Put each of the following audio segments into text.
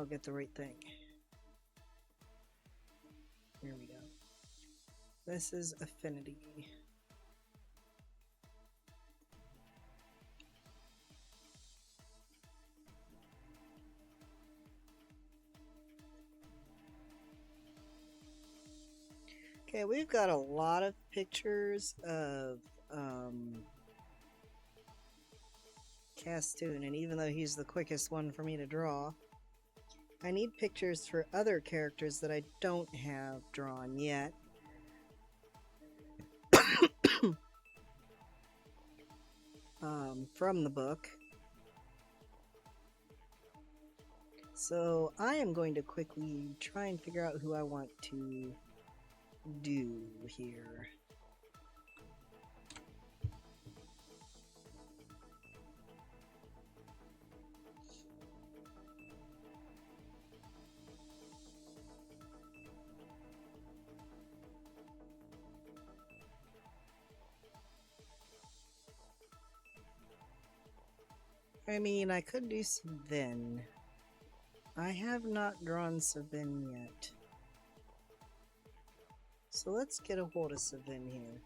I'll get the right thing. Here we go. This is affinity. Okay, we've got a lot of pictures of Castoon, and even though he's the quickest one for me to draw, I need pictures for other characters that I don't have drawn yet. From the book. So I am going to quickly try and figure out who I want to do here. I mean, I could do Savin. I have not drawn Savin yet. So let's get a hold of Savin here.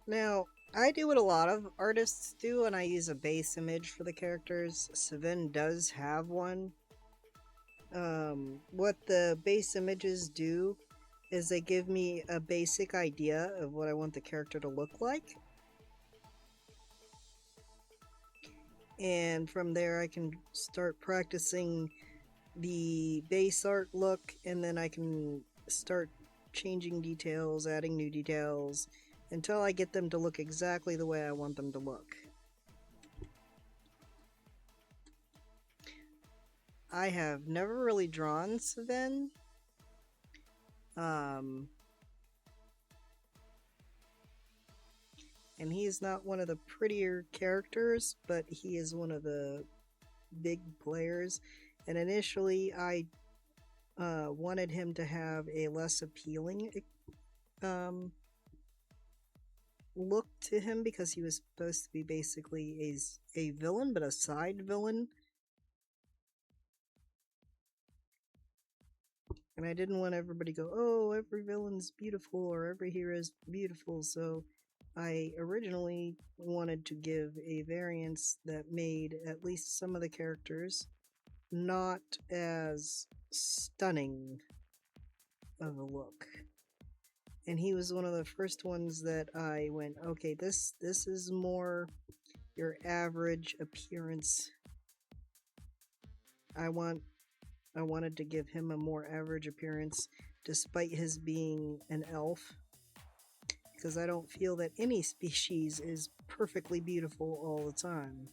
Now, I do what a lot of artists do, and I use a base image for the characters. Savin does have one. What the base images do is they give me a basic idea of what I want the character to look like. And from there I can start practicing the base art look, and then I can start changing details, adding new details, until I get them to look exactly the way I want them to look. I have never really drawn Savin. And he's not one of the prettier characters, but he is one of the big players. And initially I wanted him to have a less appealing look to him, because he was supposed to be basically a villain, but a side villain. And I didn't want everybody to go, oh, every villain's beautiful or every hero's beautiful, so I originally wanted to give a variance that made at least some of the characters not as stunning of a look. And he was one of the first ones that I went, okay, this is more your average appearance. I wanted to give him a more average appearance despite his being an elf, because I don't feel that any species is perfectly beautiful all the time.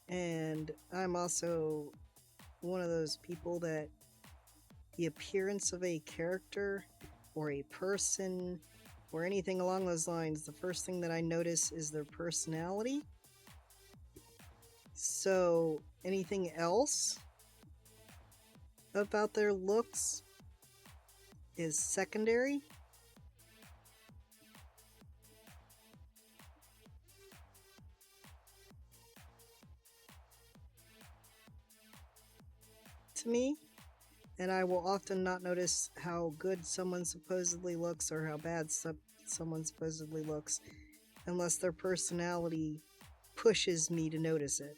And I'm also one of those people that the appearance of a character or a person or anything along those lines, the first thing that I notice is their personality. So anything else about their looks is secondary. To me, and I will often not notice how good someone supposedly looks or how bad someone supposedly looks unless their personality pushes me to notice it.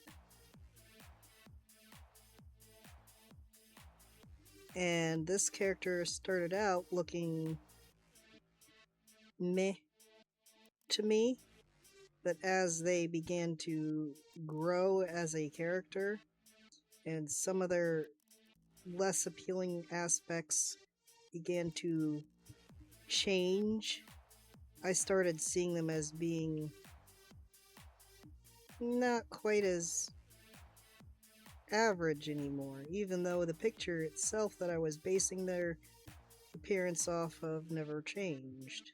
And this character started out looking meh to me, but as they began to grow as a character and some of their less appealing aspects began to change, I started seeing them as being not quite as average anymore, even though the picture itself that I was basing their appearance off of never changed.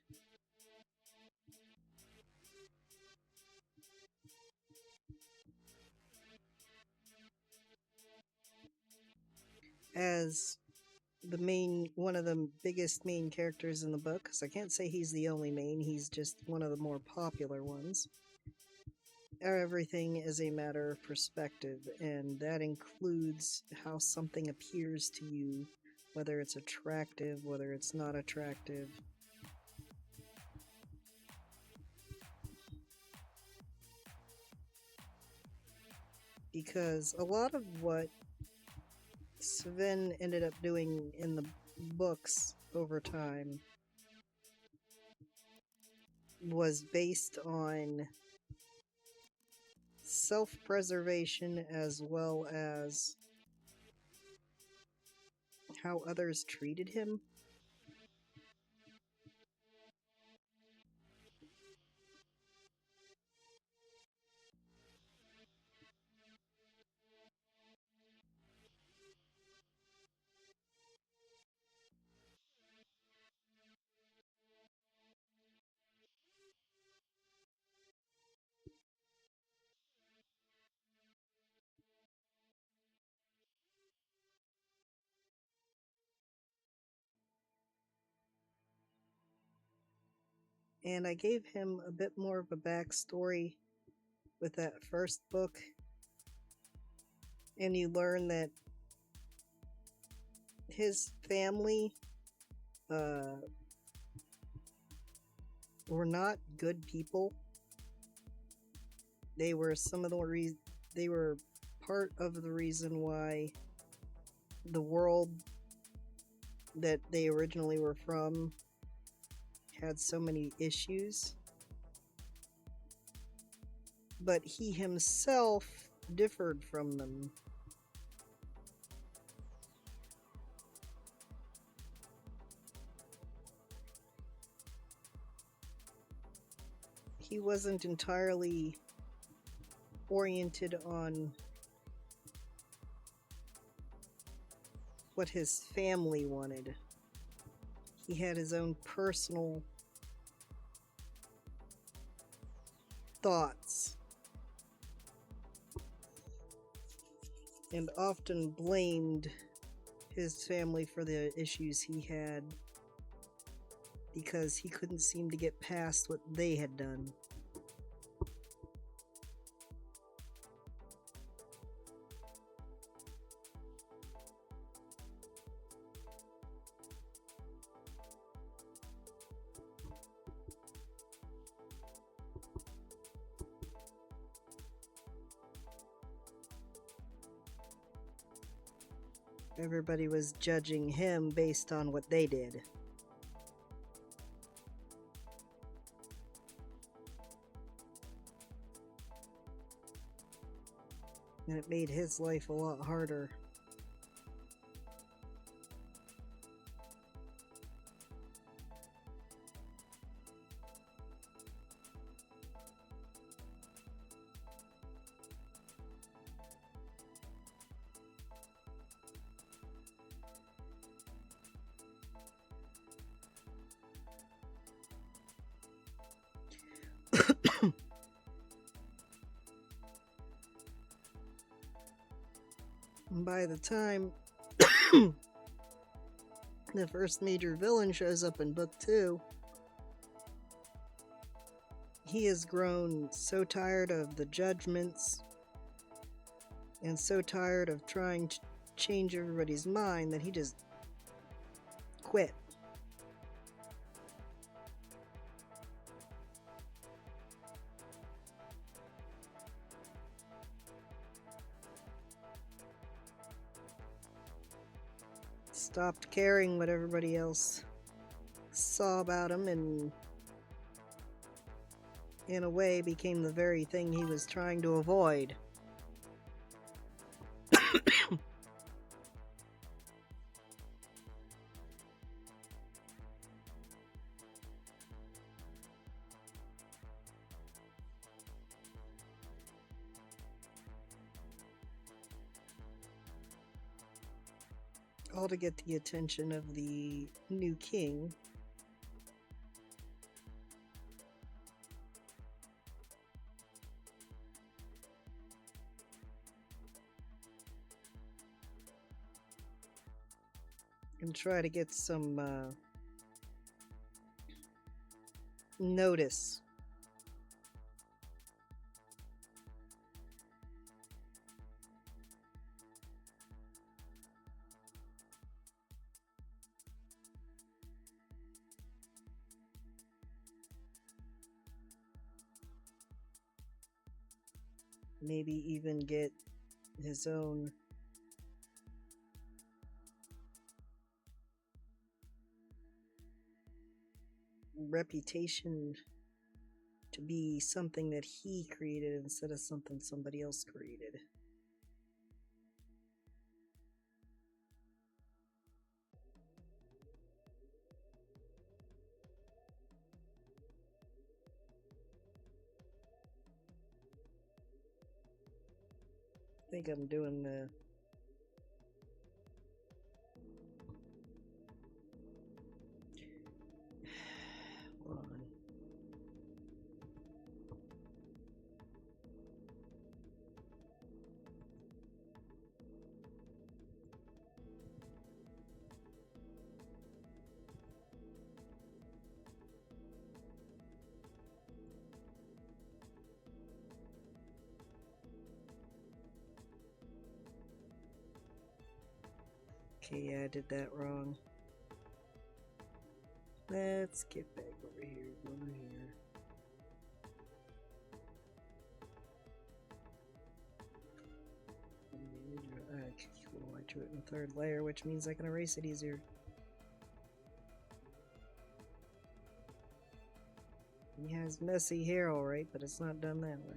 as one of the biggest main characters in the book, because I can't say he's the only main, he's just one of the more popular ones. Everything is a matter of perspective, and that includes how something appears to you, whether it's attractive, whether it's not attractive. Because a lot of what Savin ended up doing in the books over time was based on self-preservation as well as how others treated him. And I gave him a bit more of a backstory with that first book. And you learn that his family were not good people. They were they were part of the reason why the world that they originally were from had so many issues. But he himself differed from them. He wasn't entirely oriented on what his family wanted. He had his own personal thoughts and often blamed his family for the issues he had because he couldn't seem to get past what they had done. Everybody was judging him based on what they did. And it made his life a lot harder. By the time the first major villain shows up in book 2, he has grown so tired of the judgments and so tired of trying to change everybody's mind that he just quit. Stopped caring what everybody else saw about him, and in a way became the very thing he was trying to avoid. All to get the attention of the new king. and try to get some notice. Maybe even get his own reputation to be something that he created instead of something somebody else created. I think I'm doing the hold on. Okay, yeah, I did that wrong. Let's get back over here, over here. Okay, cool. I drew it in the third layer, which means I can erase it easier. He has messy hair, alright, but it's not done that way.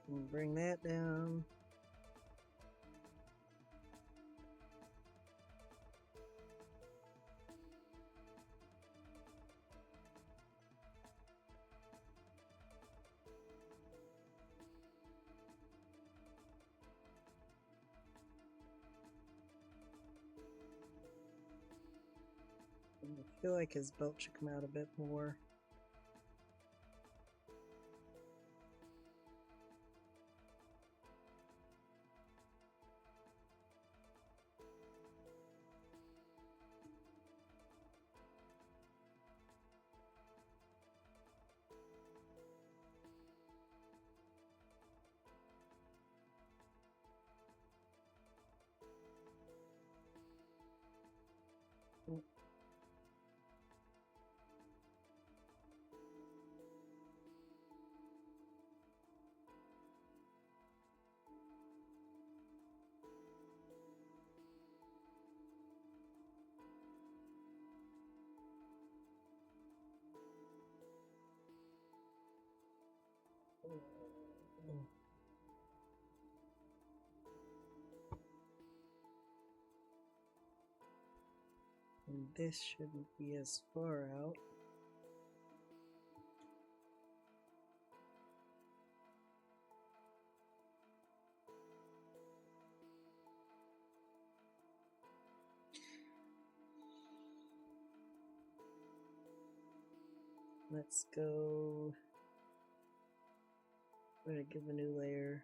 And bring that down. I feel like his belt should come out a bit more. And this shouldn't be as far out. Let's go. I'm going to give a new layer.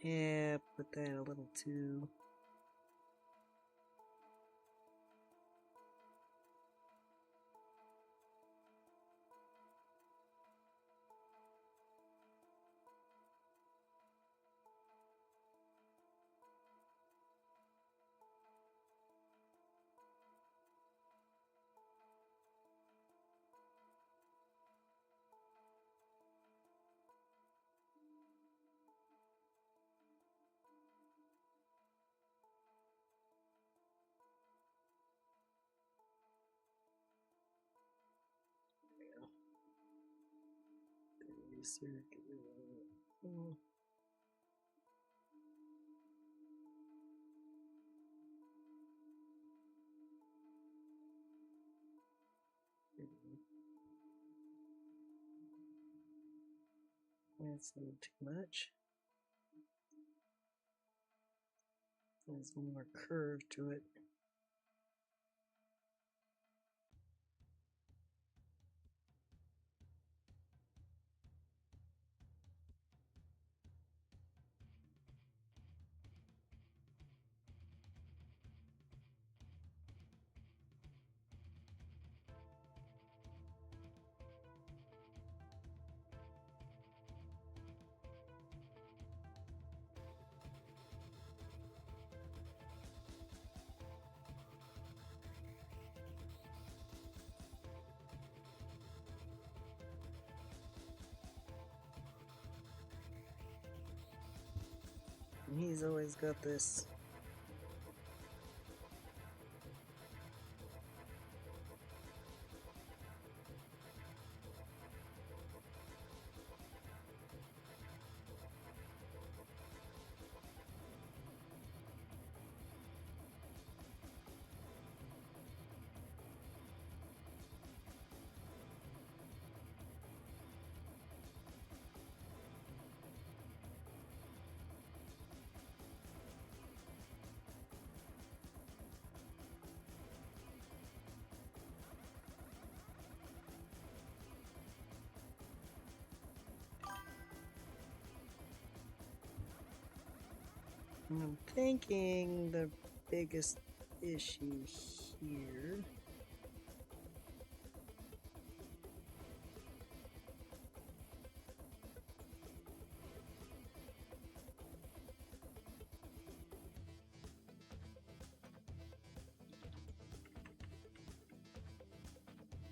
Yeah, put that a little too. That's a little too much. There's more curve to it. And he's always got this. I'm thinking the biggest issue here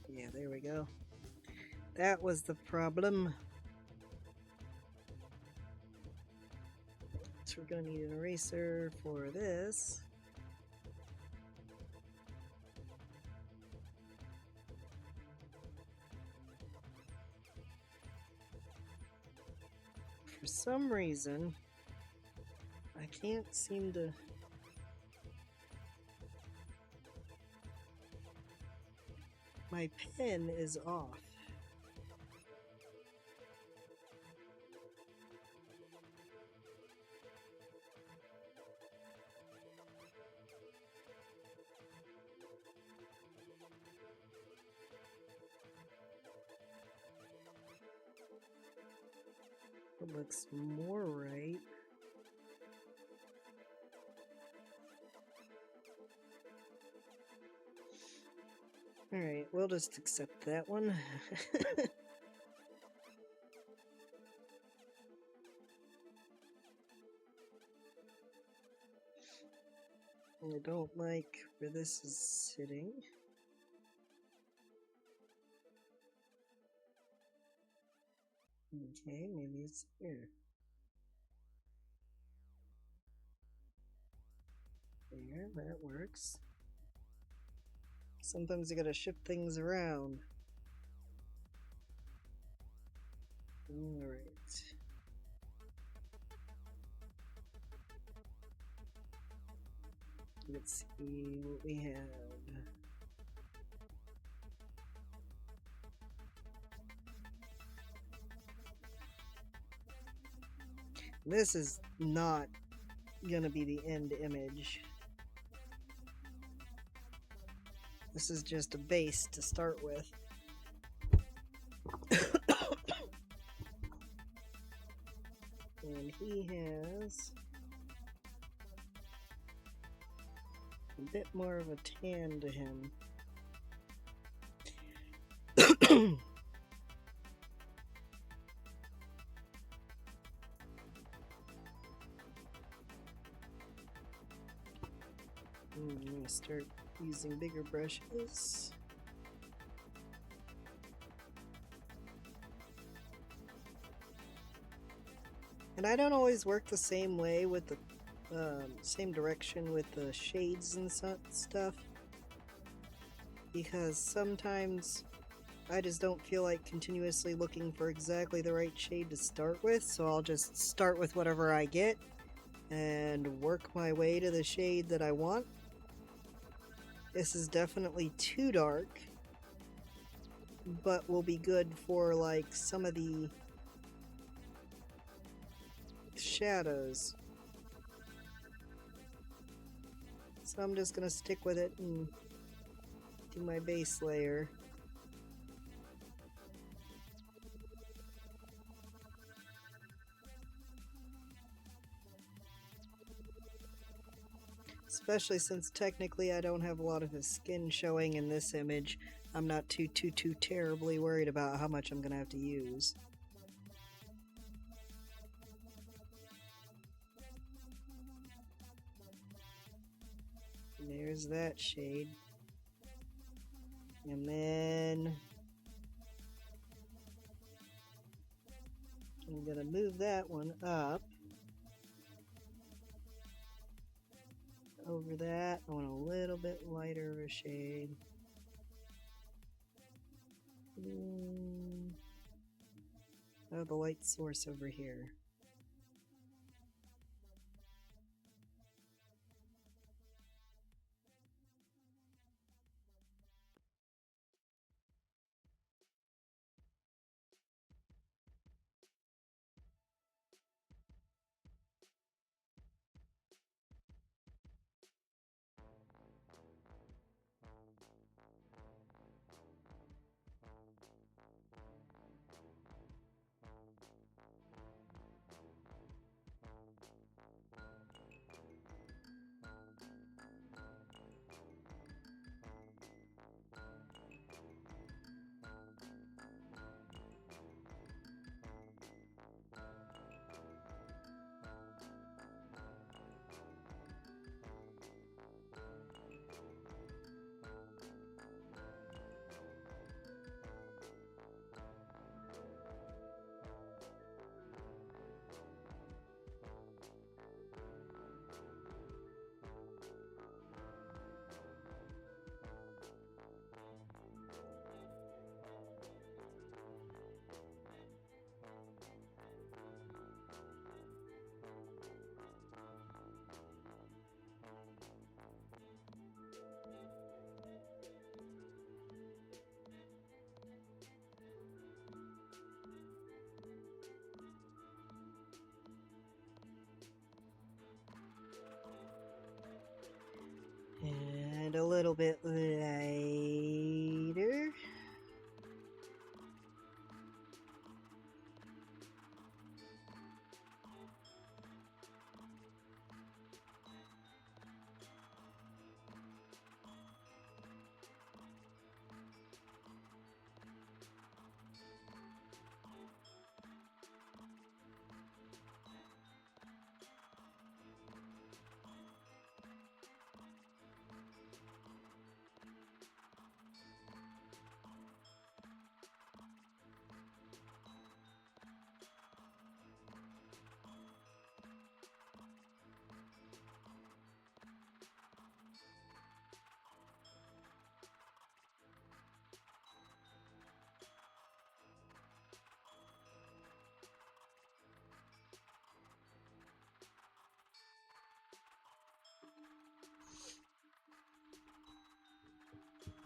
yeah, there we go. That was the problem. So we're going to need an eraser for this. For some reason, I can't seem to... My pen is off. It looks more right. Alright, we'll just accept that one. I don't like where this is sitting. Okay, maybe it's here. There, that works. Sometimes you gotta shift things around. Alright. Let's see what we have. This is not gonna be the end image. This is just a base to start with. And he has a bit more of a tan to him. I'm gonna start using bigger brushes. And I don't always work the same way with the same direction with the shades and stuff, because sometimes I just don't feel like continuously looking for exactly the right shade to start with, so I'll just start with whatever I get and work my way to the shade that I want. This is definitely too dark, but will be good for like some of the shadows. So I'm just gonna stick with it and do my base layer. Especially since technically I don't have a lot of his skin showing in this image. I'm not too terribly worried about how much I'm gonna have to use. There's that shade. And then I'm gonna move that one up. Over that, I want a little bit lighter of a shade. Oh, the light source over here. And a little bit lighter.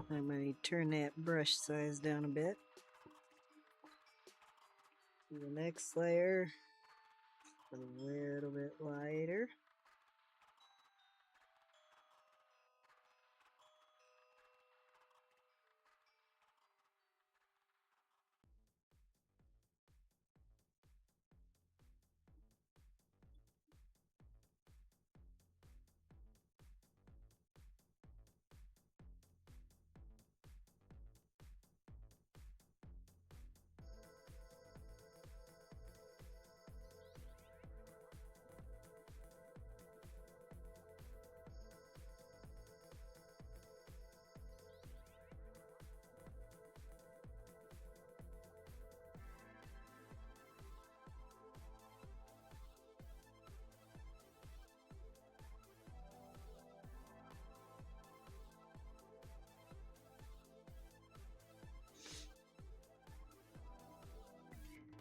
I'm going to turn that brush size down a bit. The next layer, a little bit lighter.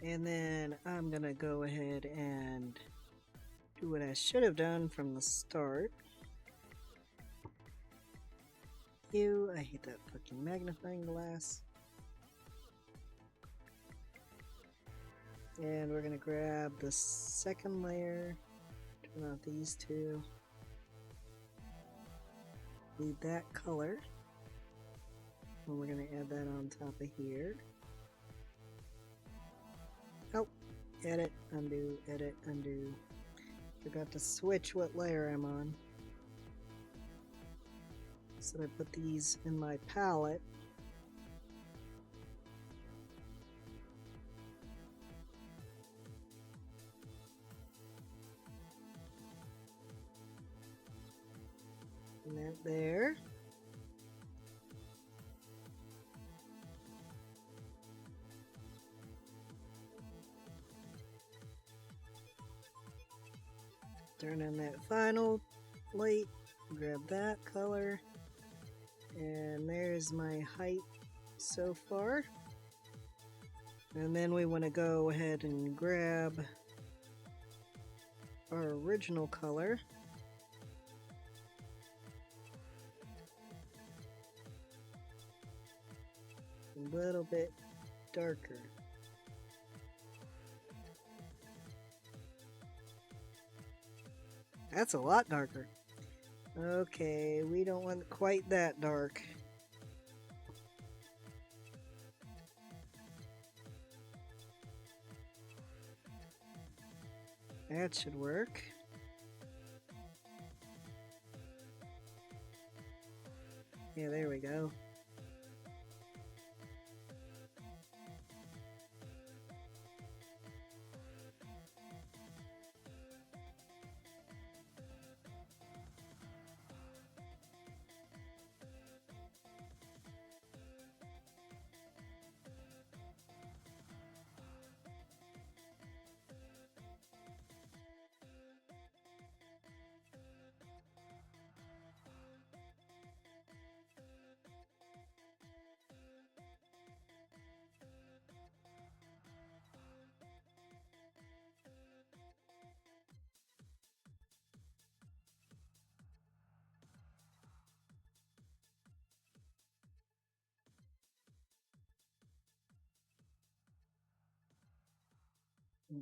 And then I'm gonna go ahead and do what I should have done from the start. Ew, I hate that fucking magnifying glass. And we're gonna grab the second layer, turn off these two, leave that color, and we're gonna add that on top of here. Oh, edit, undo, edit, undo. Forgot to switch what layer I'm on. So I put these in my palette. And that there. Turn on that final light, grab that color, and there's my height so far. And then we want to go ahead and grab our original color. A little bit darker. That's a lot darker. Okay, we don't want quite that dark. That should work. Yeah, there we go.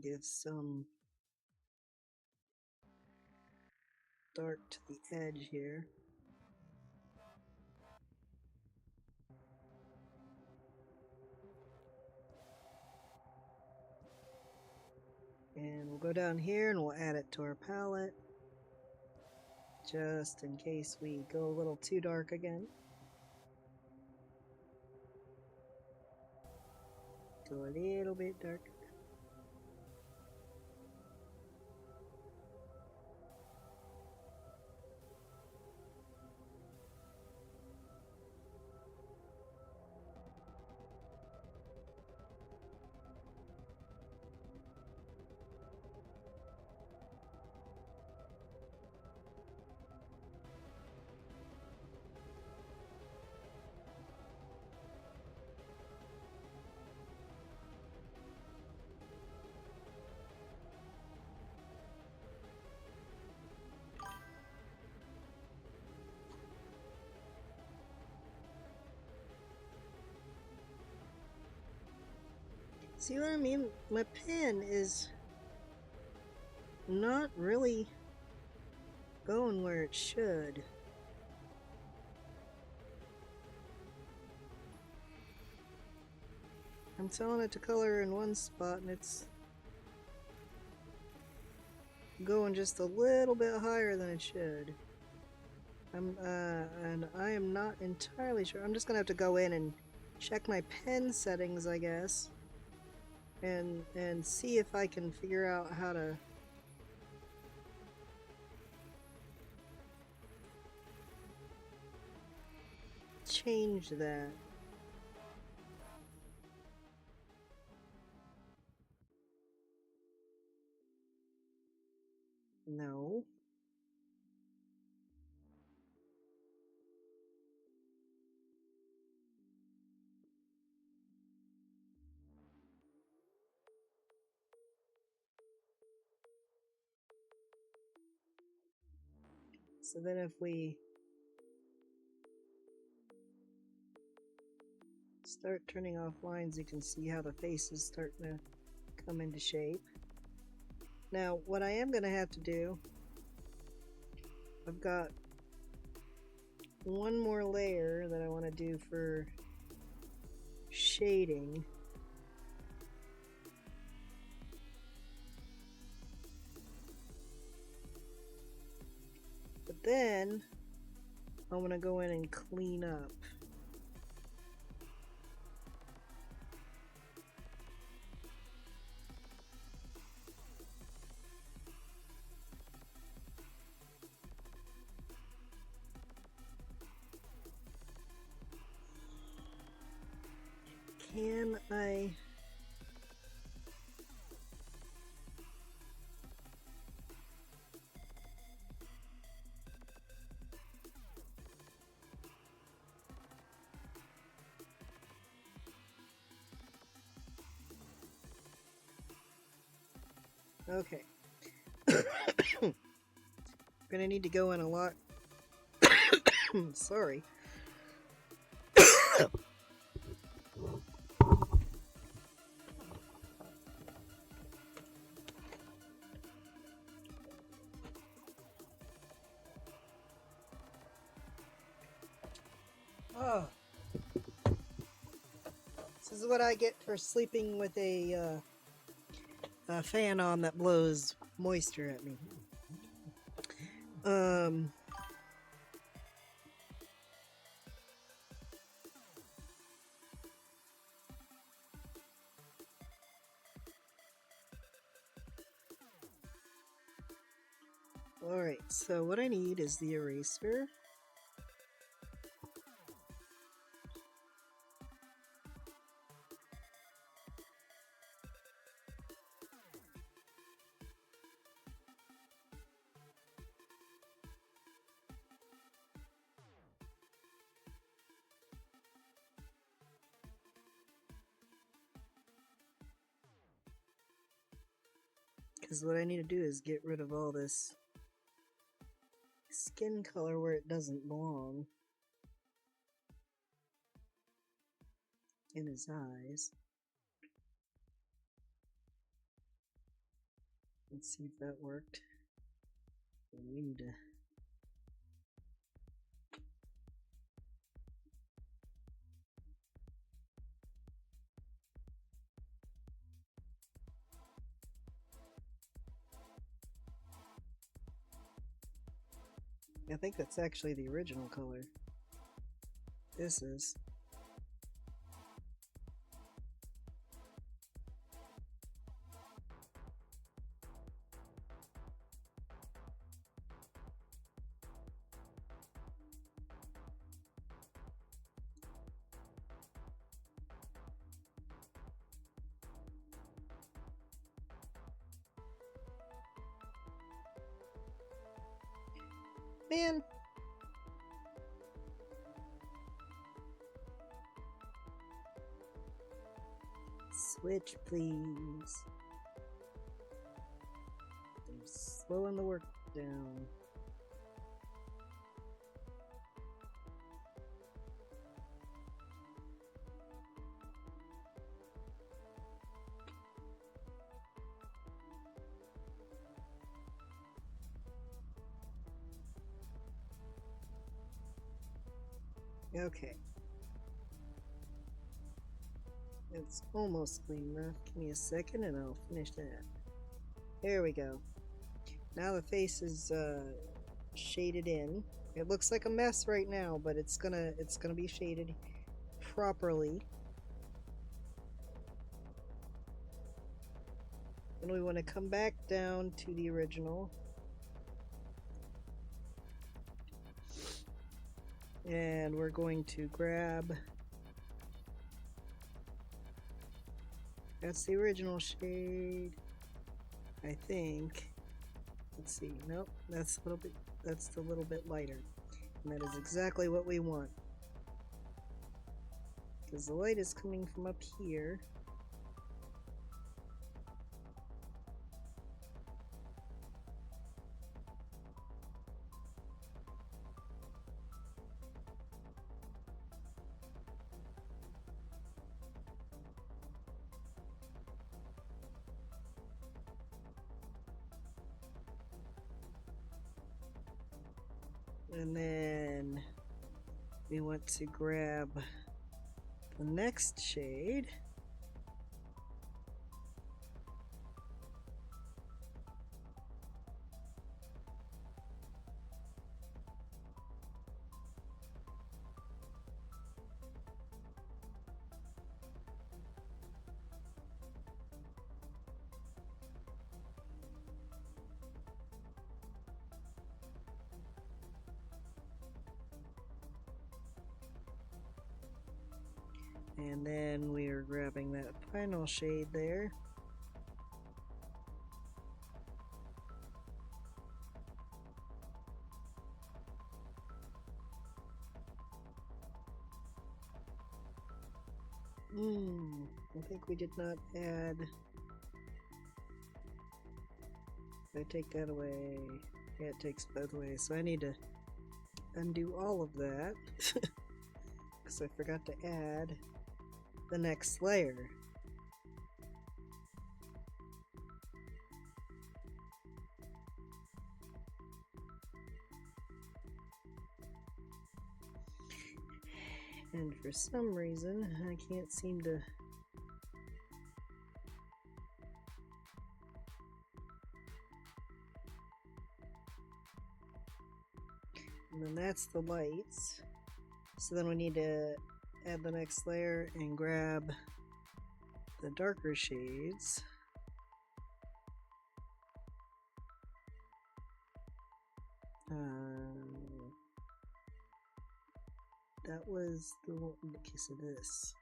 Give some dark to the edge here. And we'll go down here and we'll add it to our palette, just in case we go a little too dark again. Go a little bit darker. See what I mean? My pen is not really going where it should. I'm telling it to color in one spot and it's going just a little bit higher than it should. And I am not entirely sure. I'm just gonna have to go in and check my pen settings, I guess, and see if I can figure out how to change that. No. So then if we start turning off lines, you can see how the face is starting to come into shape. Now, what I am going to have to do, I've got one more layer that I want to do for shading. But then I want to go in and clean up. Can I? Okay. Gonna need to go in a lot. Sorry. Oh. This is what I get for sleeping with a fan on that blows moisture at me. Alright, so what I need is the eraser. Because what I need to do is get rid of all this skin color where it doesn't belong in his eyes. Let's see if that worked. We need to I think that's actually the original color. This is. Man. Switch, please. They're slowing the work down. Okay. It's almost clean enough. Give me a second and I'll finish that. There we go. Now the face is shaded in. It looks like a mess right now, but it's gonna be shaded properly. Then we want to come back down to the original. And we're going to grab, that's the original shade, I think. Let's see, nope, that's a little bit, that's the little bit lighter. And that is exactly what we want. Because the light is coming from up here. And then we want to grab the next shade. And then we are grabbing that final shade there. I think we did not add. If I take that away, yeah, it takes both away. So I need to undo all of that because I forgot to add the next layer. And for some reason, I can't seem to. And then that's the lights. So then we need to add the next layer and grab the darker shades. That was the one in the case of this.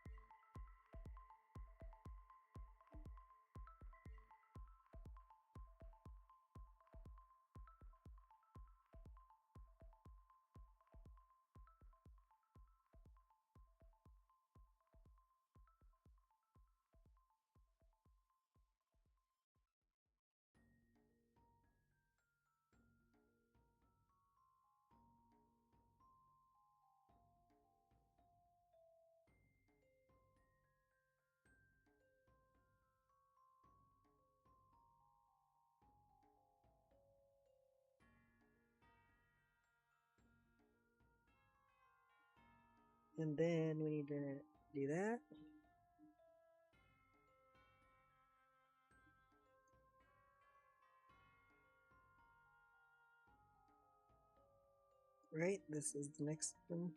And then we need to do that. Right, this is the next one.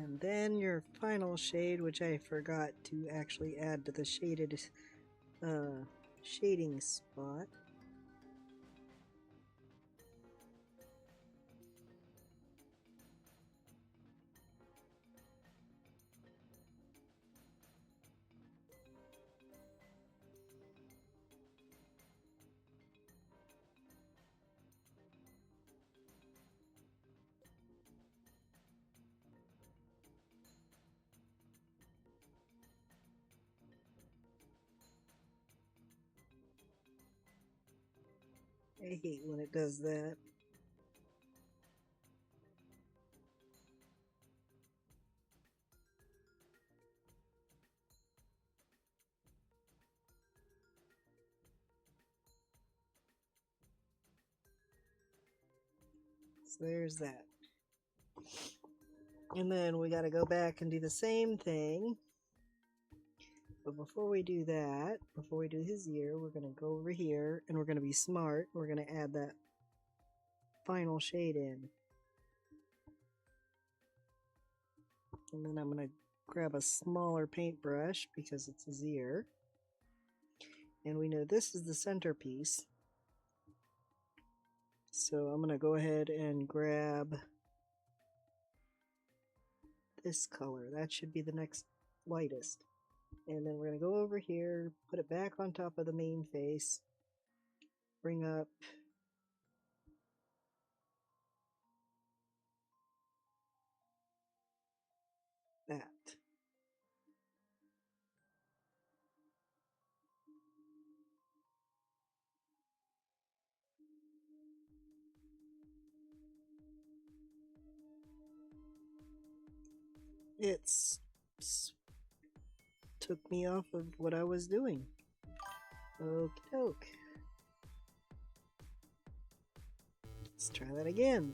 And then your final shade, which I forgot to actually add to the shaded shading spot. I hate when it does that. So there's that. And then we got to go back and do the same thing. But before we do that, before we do his ear, we're going to go over here and we're going to be smart. We're going to add that final shade in. And then I'm going to grab a smaller paintbrush because it's his ear. And we know this is the centerpiece. So I'm going to go ahead and grab this color. That should be the next lightest. And then we're going to go over here, put it back on top of the main face, bring up that. It's took me off of what I was doing. Okie doke. Let's try that again.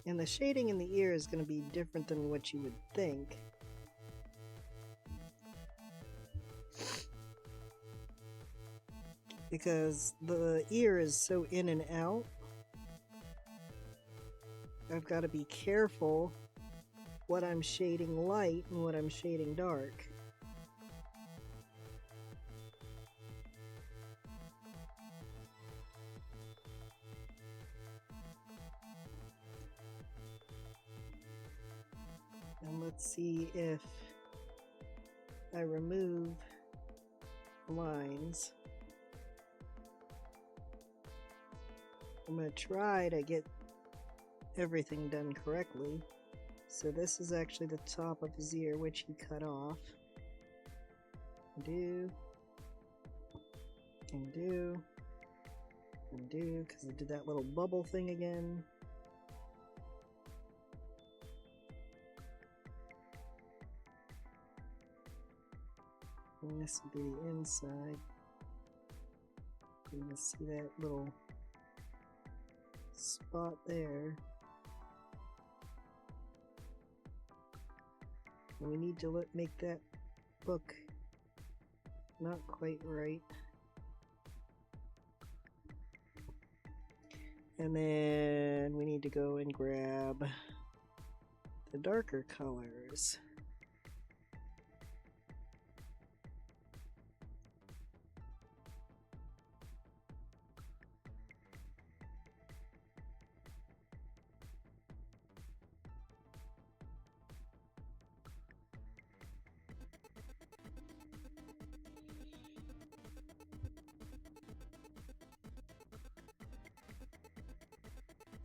And the shading in the ear is going to be different than what you would think. Because the ear is so in and out, I've got to be careful what I'm shading light and what I'm shading dark. And let's see if I remove lines. I'm going to try to get everything done correctly. So this is actually the top of his ear, which he cut off. Do, and do, and do, because I did that little bubble thing again. And this would be the inside. You can see that little spot there. And we need to make that look not quite right. And then we need to go and grab the darker colors.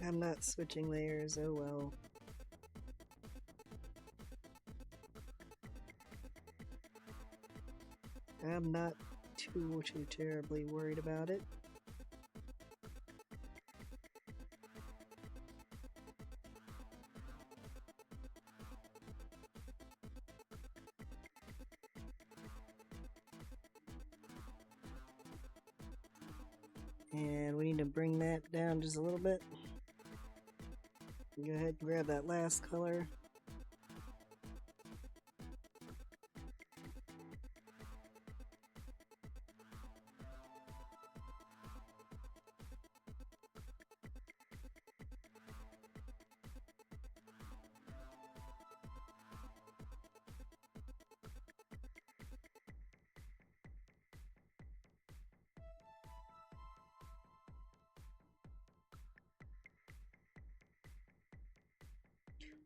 I'm not switching layers, oh well. I'm not too terribly worried about it. And we need to bring that down just a little bit. Go ahead and grab that last color.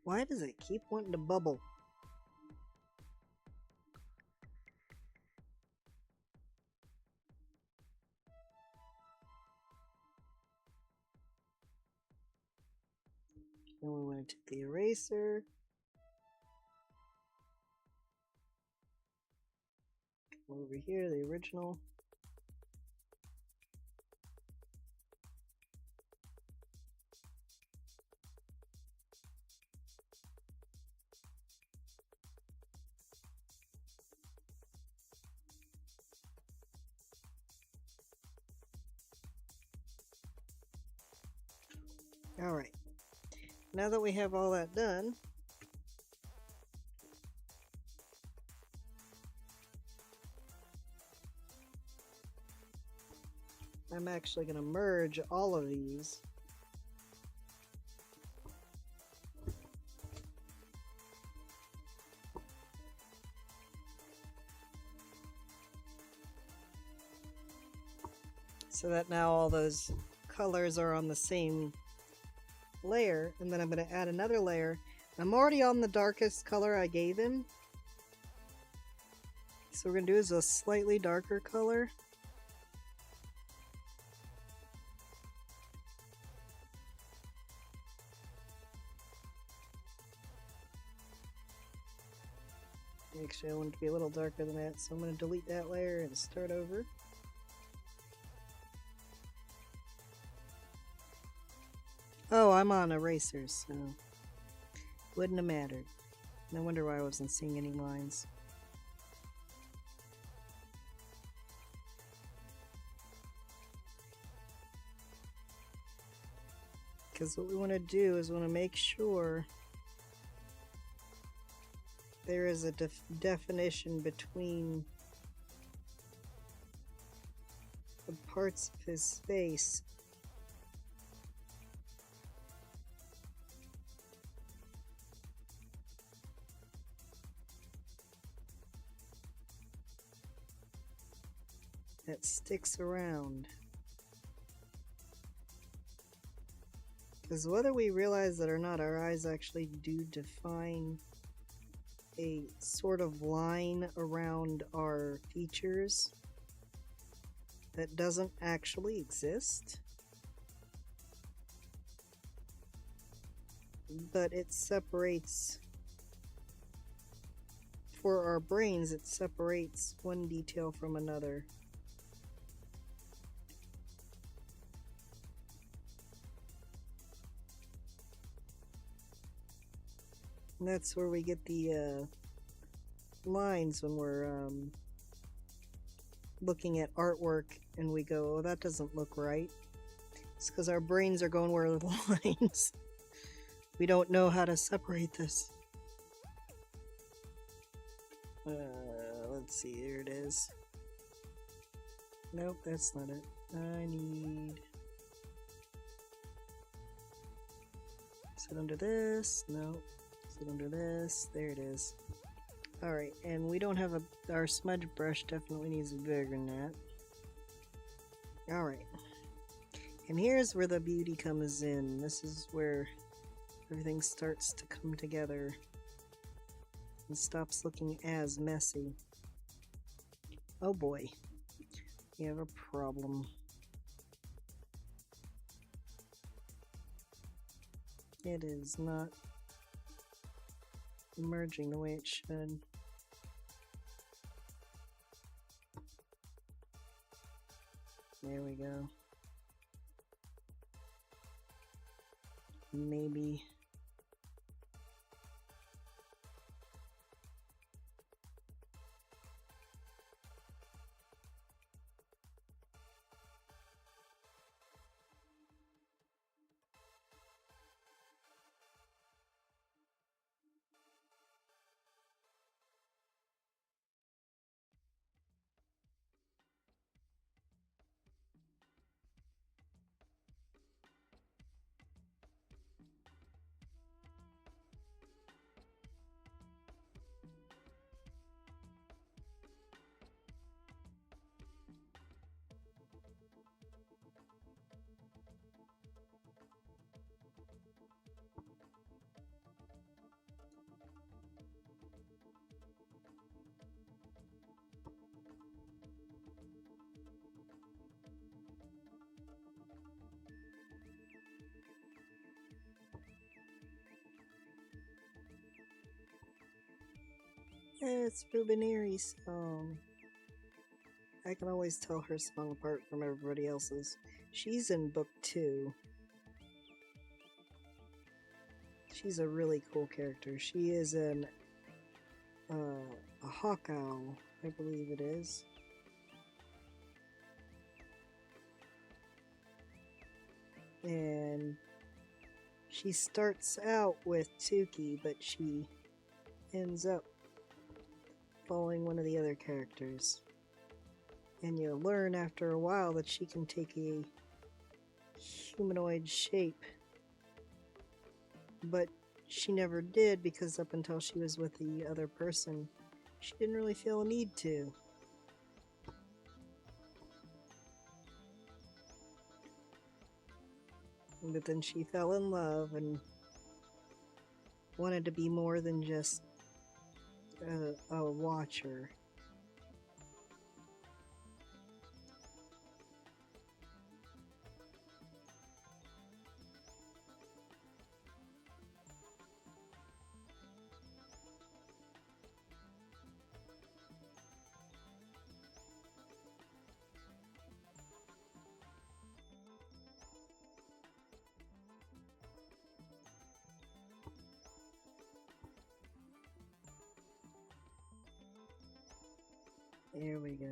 Why does it keep wanting to bubble? And we want to the eraser. Come over here, the original. Alright, now that we have all that done, I'm actually going to merge all of these. So that now all those colors are on the same layer, and then I'm going to add another layer. I'm already on the darkest color I gave him. So what we're going to do is a slightly darker color. Actually, I want it to be a little darker than that, so I'm going to delete that layer and start over. Oh, I'm on erasers, so wouldn't have mattered. No wonder why I wasn't seeing any lines. Because what we want to do is we want to make sure there is a definition between the parts of his face. That sticks around. Because whether we realize it or not, our eyes actually do define a sort of line around our features that doesn't actually exist. But it separates, for our brains, it separates one detail from another. And that's where we get the lines when we're looking at artwork and we go, oh, that doesn't look right. It's because our brains are going, where are the lines? We don't know how to separate this. Let's see, there it is. Nope, that's not it. I need... Sit under this. Nope. Sit under this. There it is. Alright, and we don't have a... Our smudge brush definitely needs to be bigger than that. Alright. And here's where the beauty comes in. This is where everything starts to come together and stops looking as messy. Oh boy. We have a problem. It is not merging the way it should. There we go. Maybe. It's Rubineri's song. I can always tell her song apart from everybody else's. She's in book 2. She's a really cool character. She is a hawk owl, I believe it is. And she starts out with Tuki, but she ends up following one of the other characters. And you learn after a while that she can take a humanoid shape. But she never did, because up until she was with the other person, she didn't really feel a need to. But then she fell in love and wanted to be more than just a watcher. There we go.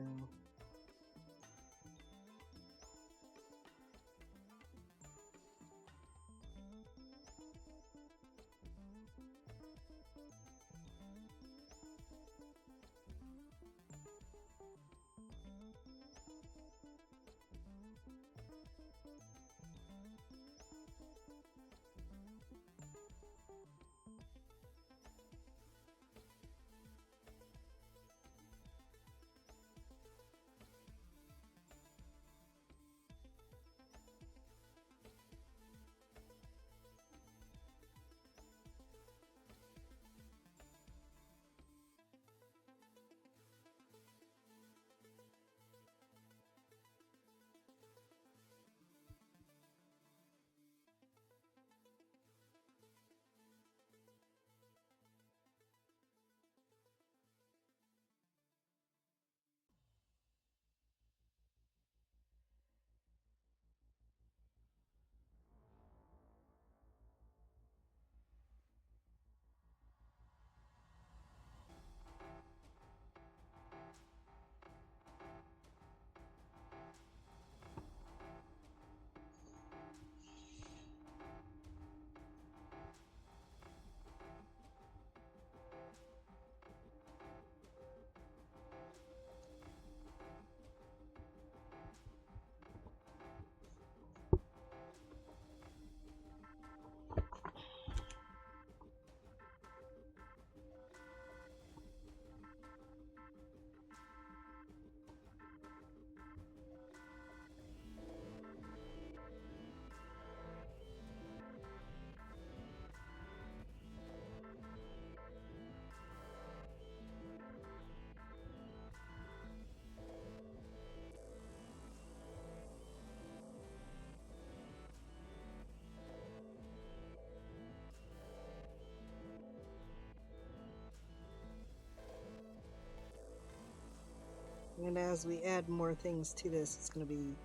And as we add more things to this, it's going to be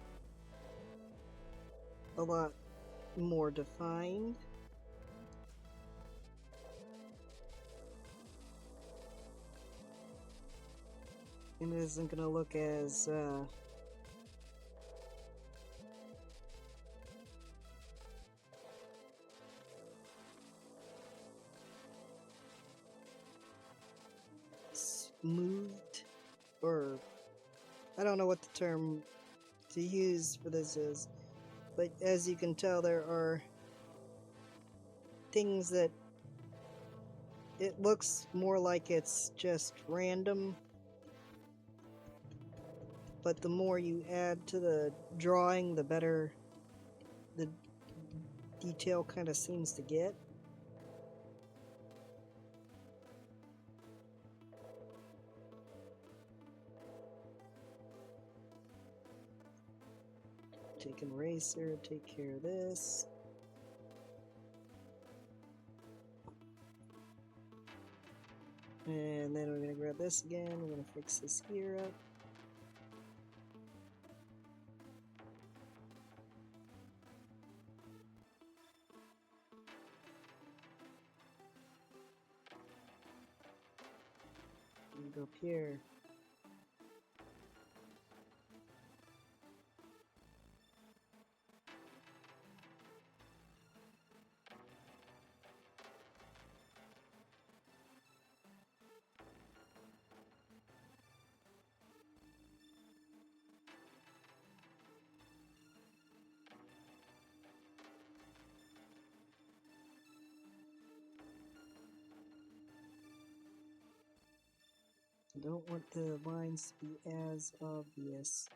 a lot more defined. And it isn't going to look as smoothed, or I don't know what the term to use for this is, but as you can tell, there are things that it looks more like it's just random, but the more you add to the drawing, the better the detail kind of seems to get. Take an eraser, take care of this. And then we're going to grab this again. We're going to fix this here up. And go up here. I don't want the lines to be as obvious.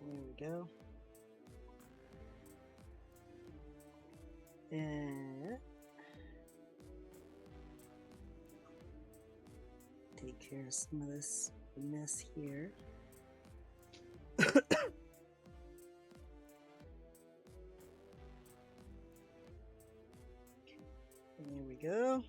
There we go. And take care of some of this mess here. There we go.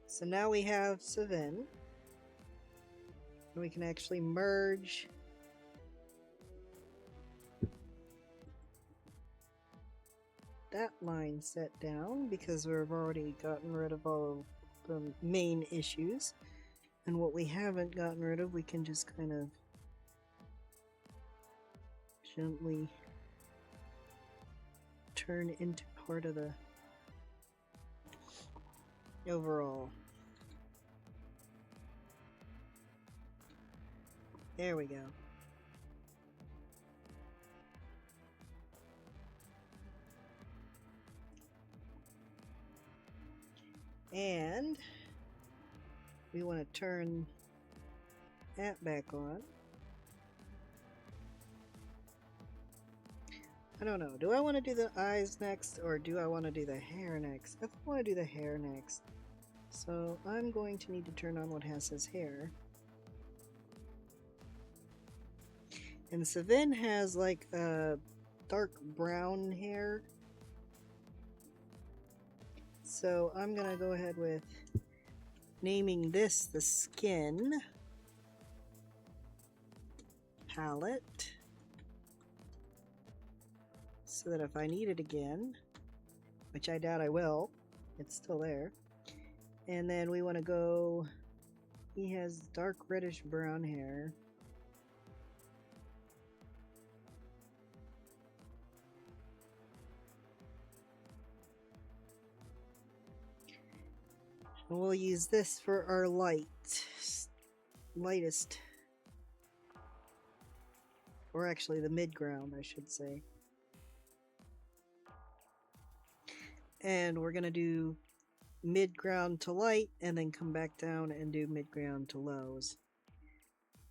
So now we have Savin. And we can actually merge that line set down because we've already gotten rid of all of the main issues. And what we haven't gotten rid of, we can just kind of gently turn into part of the overall. There we go. And we want to turn that back on. I don't know. Do I want to do the eyes next or do I want to do the hair next? I think I want to do the hair next. So I'm going to need to turn on what has his hair. And Savin has like a dark brown hair. So I'm going to go ahead with naming this the skin palette. So that if I need it again, which I doubt I will, it's still there. And then we want to go, he has dark reddish brown hair. And we'll use this for our lightest, or actually the mid-ground, I should say. And we're going to do mid ground to light and then come back down and do mid ground to lows.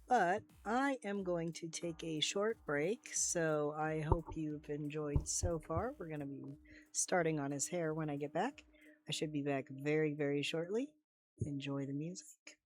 But I am going to take a short break, so I hope you've enjoyed so far. We're going to be starting on his hair when I get back. I should be back very, very shortly. Enjoy the music.